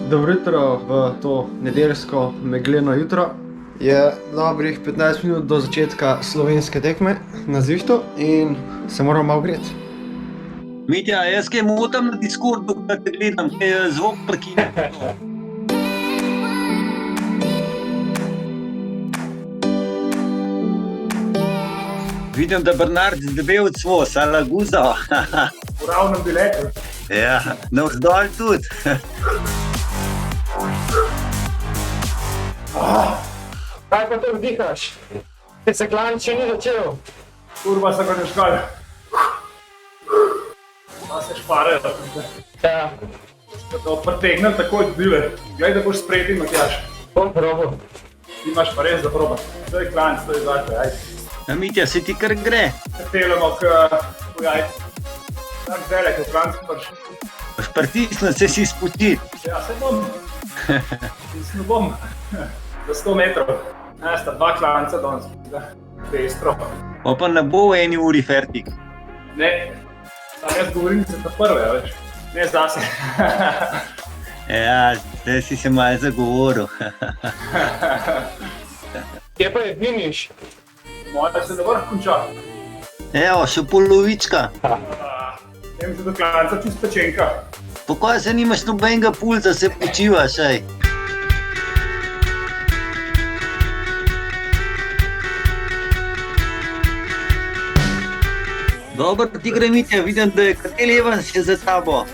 Dobro jutro v to nedeljsko megleno jutro. Je dobrih 15 minut do začetka slovenske tekme na Zvihtu in se moramo malo greti. Mitja, jaz kaj motam na Discordu, da te gledam, kaj je zvok prekinjen. Vidim, da Bernard Debevc vo, Salaguza. V ravnem biletu. Ja, navzdol tudi. Kaj pa to vdihaš? Te se klanč še ni začel. Kurva se ga ne škali. Pa se šparejo. Ja. Da to pretegnem takoj bile. Glej, da boš sprejeti, Matjaž. Bom probo. Ti imaš pa res da probat. To je klanč, to je zakaj, ajde. Ja, Mitja, se ti kar gre. Pelemo k jajcu. Tak velik je klanč prš. Boš pritisnil, se si spustiti. Ja, se bom. Tisno bom. Za 100 metrov. Sta dva klanca danes. Pestro. Pa ne bo v eni uri fertik. Ne. Sam jaz govorim, da se ta prve, več. Ne zda se. Ja, zdaj si se malo zagovoril. Kje pa je finiš? Moja se na vrh konča. Evo, še polovička. Vem se do klanca čist pečenka. Pokoj se nimaš nobenega pulza, se počivaš, ej. Dobro ti gre, Mitja, vidim, da je Karel Evans še za tabo.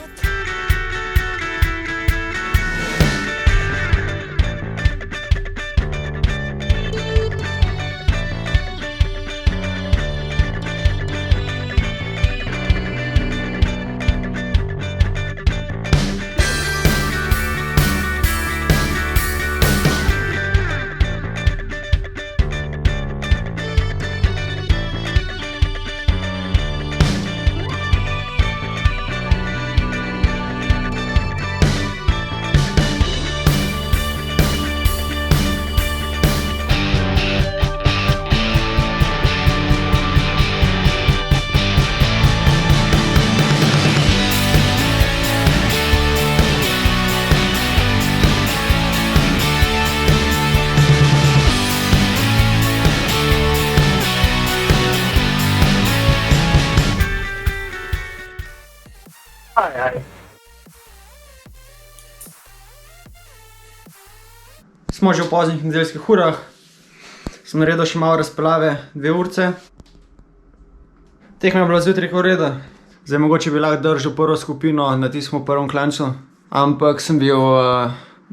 Smo že v poznih nedeljskih urah. Sem naredil še malo razpeljave, 2 urce. Tekma je bila zjutraj v redu. Zdaj mogoče bi lahko držal prvo skupino na tistem prvem klanču. Ampak sem bil,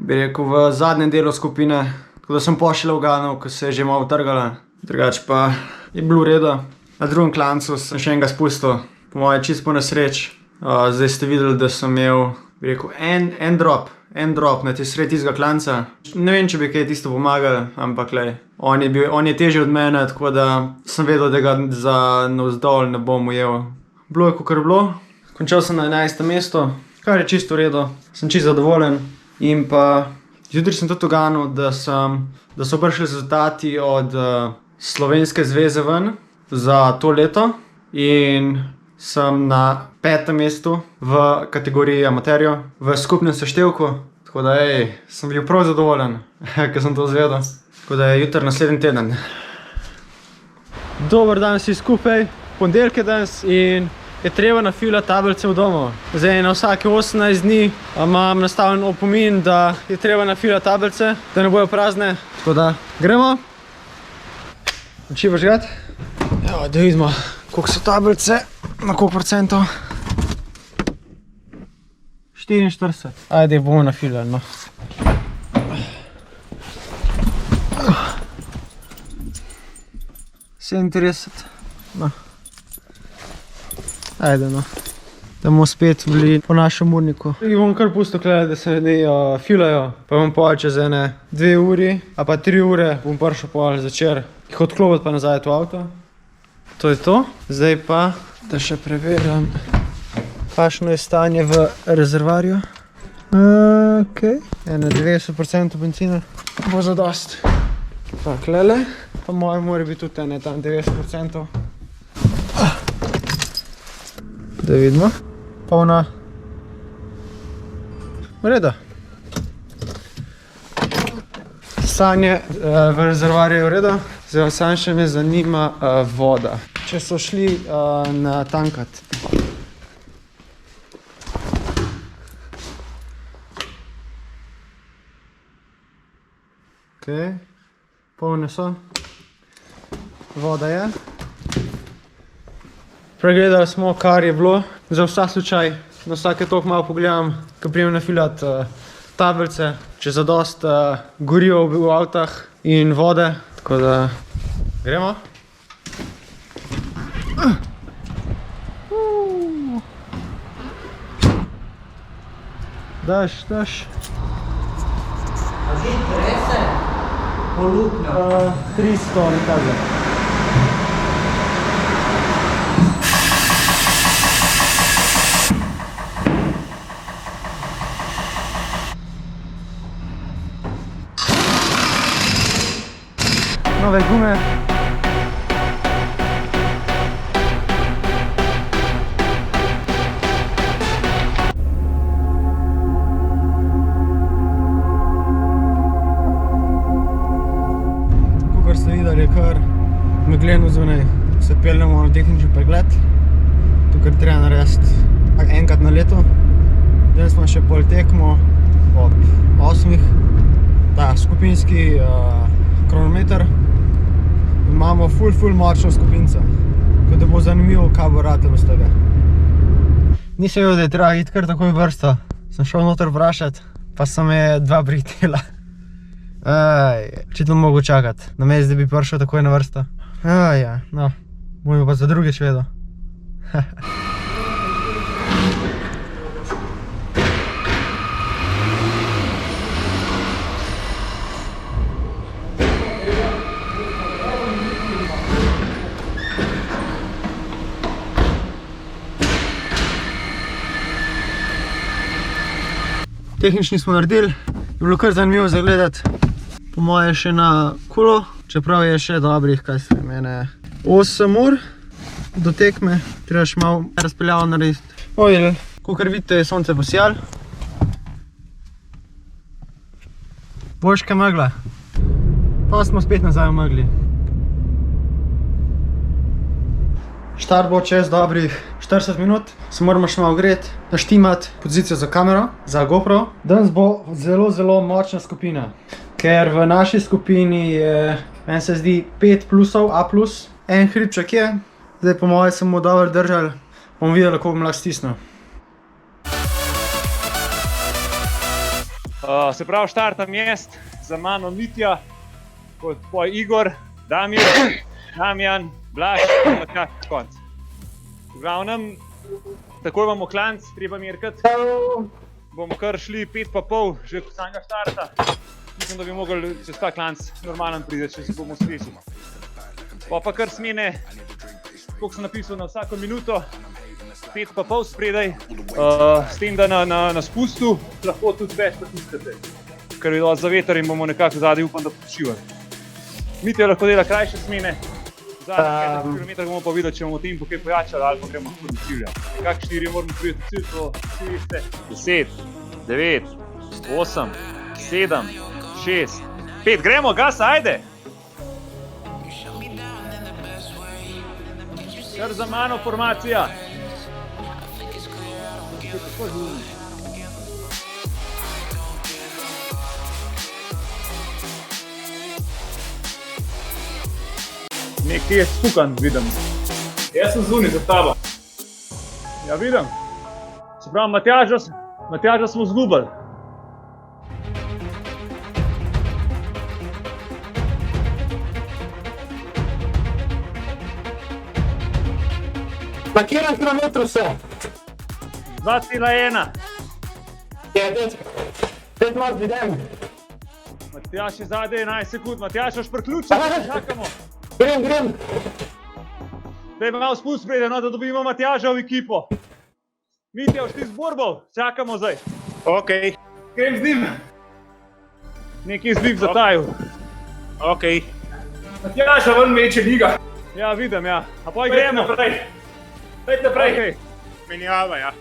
bi rekel, v zadnjem delu skupine. Tako da sem pošel uganil, ko se je že malo trgala. Drugače pa je bilo v redu. Na drugem klancu sem še enega spustil. Po moje čisto po nesreč. Zdaj ste videli, da sem imel, bi rekel, en drop na sred tistega klanca. Ne vem, če bi kaj tisto pomagal, ampak lej, on je težji od mene, tako da sem vedel, da ga za navzdol ne bom ujel. Bilo je, kakor bilo. Končal sem na 11. mestu, kar je čisto v redu. Sem čisto zadovoljen. In pa zjutraj sem tudi uganil, da so prišli rezultati od Slovenske zveze ven za to leto. In sem na 5. mestu v kategoriji amaterjev v skupnem seštevku. Tako da, sem bil prav zadovoljen, ko sem to izvedel. Tako da je jutri naslednji teden. Dober dan vsi skupaj, ponedeljek je danes in je treba nafilati tablice v domu. Zdaj na vsake 18 dni imam nastavljen opomin, da je treba nafilati tablice, da ne bojo prazne. Tako da, gremo. Či boš gledati? Evo, da vidimo, koliko so tablice. Na koliko procentov? 44. Ajde, bomo nafilali, no. No. Ajde, no. Da bomo spet bili po našem urniku. Jih bom kar pustil gledati, da se ne filajo. Pa bom pol čez 2 uri, a pa 3 ure bom prišel pol začer. Jih odklopiti pa nazaj v avto. To je to. Zdaj pa, da še preverjam, kakšno je stanje v rezervarju. Okej. 90% benzina bo zadost. Taklele. Pa moje mora biti tudi tam 90%. Da vidimo. Polna. V redu. Sanje v rezervoarju je v redu, zdaj samo še me zanima voda. Če so šli na tankat. Ok, polne so. Voda je. Pregledali smo, kar je bilo. Za vsak slučaj, na vsake toliko malo pogledam, ko prijem nafilat tablice, če zadost goriva v avtah in vode, tako da gremo. Daš. A že trese? Polupno. 300 nekaj. Nove gume. Kakor ste videli, je kar megleno zunaj. Se peljemo na tehnični pregled. Tukaj treba narediti enkrat na leto. Danes smo še pol tekmo ob 8. Ta skupinski kronometer. Imamo ful močno skupinco, tako da bo zanimivo, kaj bo ratelo z tega. Nisem vedel, da je treba iti kar takoj vrsto. Sem šel noter vprašati, pa so me 2 prihitela. Očitno mogo čakati, namesto da bi prišel takoj na vrsto. Ja, no, bomo pa za drugič vedel. Tehnični smo naredili, je bilo kar zanimivo zagledati. Po moje še na kulo, čeprav je še dobrih, kaj se mene, 8 ur do tekme. Treba še malo razpeljavo narediti. Kakor vidite, je sonce posijalo. Boljška megla. Pa smo spet nazaj v megli. Štart bo čez dobrih 40 minut, se moramo še malo greti, naštimati pozicijo za kamero, za GoPro. Danes bo zelo močna skupina, ker v naši skupini je, meni se zdi, 5 plusov, A+. En hribček je, zdaj po moje se bomo dobro držali, bomo videli, kako bom lahko stisnil. Se pravi, štartam jaz, za mano Mitja, kot tvoj Igor, Damir, Damjan, Blaž, Matjaž, konc. V glavnem, takoj imamo klanc, treba merkati. Bomo kar šli 5,5 že kot samega štarta. Mislim, da bi mogli čez ta klanc normalen priti, če se bomo stresili. Pa kar smene, koliko sem napisal na vsako minuto, 5,5 spredaj, s tem, da na spustu lahko tudi več potiskate. Ker je za veter in bomo nekako zadaj upam, da počivali. Mitja lahko dela krajše smene. Zadnjih 15 km bomo pa videli, če bomo tempo kaj pojačali ali pa gremo tudi do cilja. Kak 4 moramo priti cilj, to vsi veste. 10, 9, 8, 7, 6, 5. Gremo, gas, ajde! Kar za mano formacija. Nekje je spukan, vidim. Jaz sem zunaj za tabo. Ja, vidim. Se pravi, Matjaža smo zgubili. Na katerem kilometru se? 2,1. Je, teď malo videm. Matjaž je zadaj 11 sekund. Matjaž, boš priključil, čakamo. Grem. Daj malo spust preden, da dobimo Matjaža v ekipo. Mitja, boš ti zborbal, čakamo zdaj. Ok. Grem z njim. Nekaj zlip zatajil. Ok. Matjaža ven meče liga. Ja, vidim, ja. A poj gremo. Dajte naprej. Menjava, ja.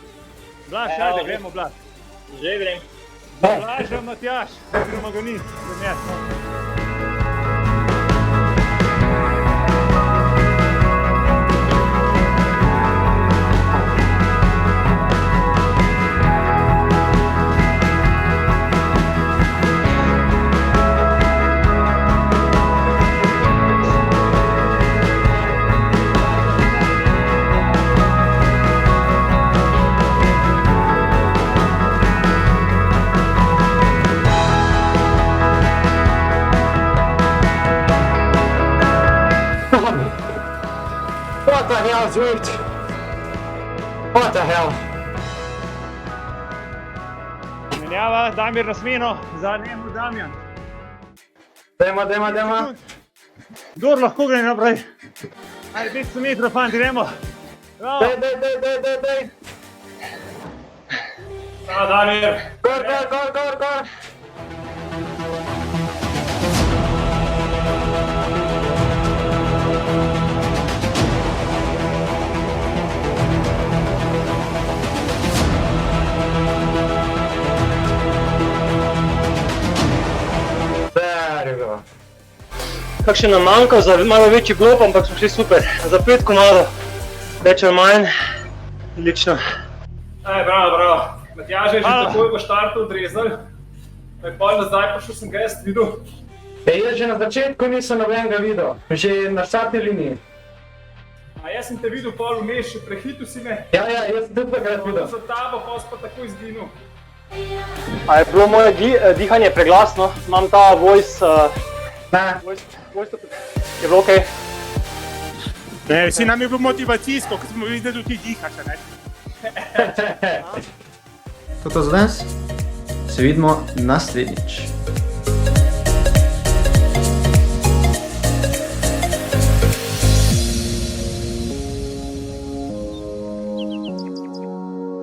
Blaž, ajde, gremo, Blaž. Že grem. Blaža Matjaž, oziroma ga ni, zamet. What the hell, dude? What the hell? Menjava Damir na smeno, za njemu Damjan. Dajmo. Kdor lahko gre naprej. Ajde, 500 metrov, fanti, gremo. Bravo. Daj. Bravo, Damir. Gor. There you go. Kakšen nam manjka za malo večji glob, ampak smo šli super. Za 5 komadov, več ali manj, odlično. Bravo. Matjaž je že Hvala. takoj v štartu odrezal. Pol nazaj pa šel sem ga jaz videl. Jaz že na začetku nisem nobenega videl, že na štartni liniji. A jaz sem te videl pol vmes, še prehitil si me. Ja, jaz sem tudi takrat videl. Za tabo, pol si pa takoj izginil. A je bilo moje dihanje preglasno? Imam ta voice, Ne, je bilo okej? Ne, Si nam je bil motivacijsko, ko smo videli, da ti dihaš, ne? To je to za danes. Se vidimo naslednjič.